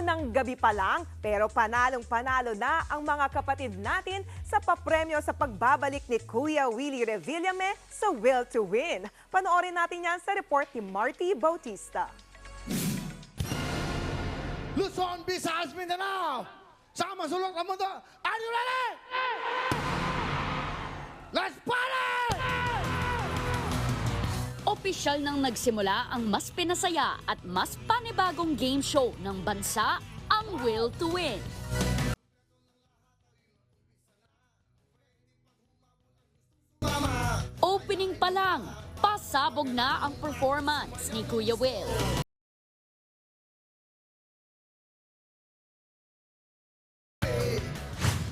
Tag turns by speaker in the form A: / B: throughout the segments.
A: Unang gabi pa lang, pero panalong-panalo na ang mga kapatid natin sa papremyo sa pagbabalik ni Kuya Willie Revillame sa Will to Win. Panoorin natin yan sa report ni Marty Bautista.
B: Luzon, Visayas, Mindanao! Sa masulok ang mundo, are you ready? Let's party!
C: Opisyal nang nagsimula ang mas pinasaya at mas panibagong game show ng bansa, ang Will to Win. Opening pa lang, pasabog na ang performance ni Kuya Will.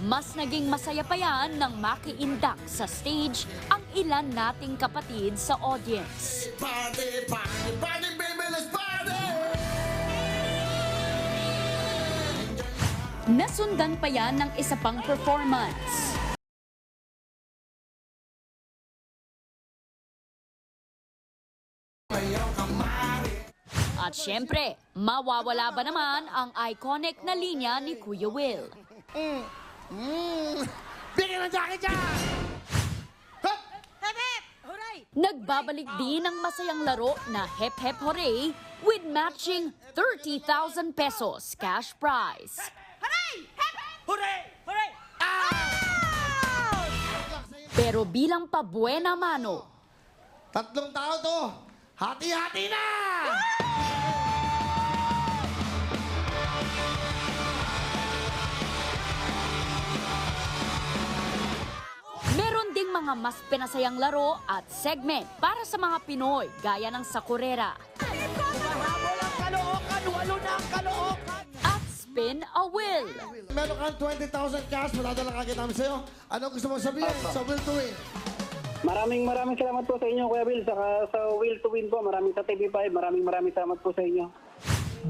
C: Mas naging masaya pa yan nang makiindak sa stage ang ilan nating kapatid sa audience.
B: Party, party, party, baby, let's party!
C: Nasundan pa yan ng isa pang performance. At syempre, mawawala ba naman ang iconic na linya ni Kuya Will?
B: Bigyan ng jacket dyan! Hup!
C: Nagbabalik din ang masayang laro na Hep Hep Hooray with matching 30,000 pesos cash prize. Pero bilang pabuena mano,
B: Tatlong tao to! Hati-hati na!
C: meron ding mga mas pinasayang laro at segment para sa mga Pinoy gaya ng Sakurera at Spin a Wheel.
B: Meron kang 20,000 cash, madadala kagad namin sa'yo. Ano gusto mo sabihin sa Will to Win?
D: Maraming salamat po sa inyo, Kuya Will, saka sa Will to Win po. Maraming sa TV5, maraming salamat po sa inyo.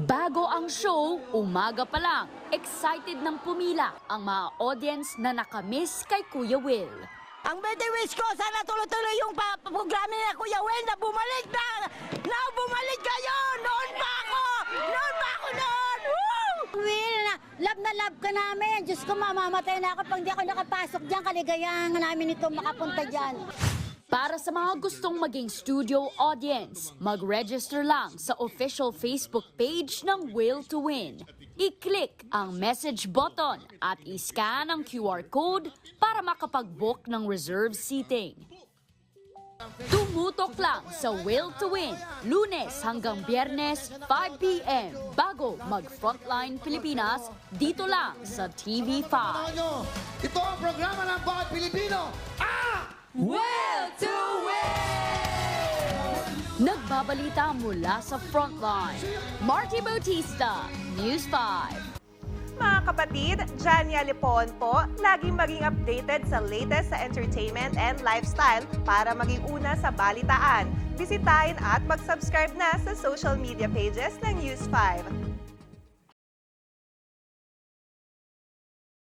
C: Bago ang show, umaga pa lang, excited ng pumila ang mga audience na nakamiss kay Kuya Will.
E: Ang birthday wish ko, sana tuloy-tuloy yung programa ni Kuya Will na bumalik na! Na bumalik kayo! Noon pa ako! Woo! Will, na love ka namin. Diyos ko, mamamatay na ako pag di ako nakapasok dyan. Kaligayahan namin ito makapunta dyan.
C: Para sa mga gustong maging studio audience, mag-register lang sa official Facebook page ng Will to Win. I-click ang message button at i-scan ang QR code para makapag-book ng reserved seating. Tumutok lang sa Will to Win, Lunes hanggang Biyernes, 5 p.m. bago mag-Frontline Pilipinas, dito lang sa TV5.
B: Tanaw nyo, ito ang programa ng bawat Pilipino.
C: Will to Win! Nagbabalita mula sa Frontline, Marty Bautista, News 5.
A: Mga kapatid, Jania Lipon po, laging maging updated sa latest sa entertainment and lifestyle para maging una sa balitaan. Bisitahin at mag-subscribe na sa social media pages ng News 5.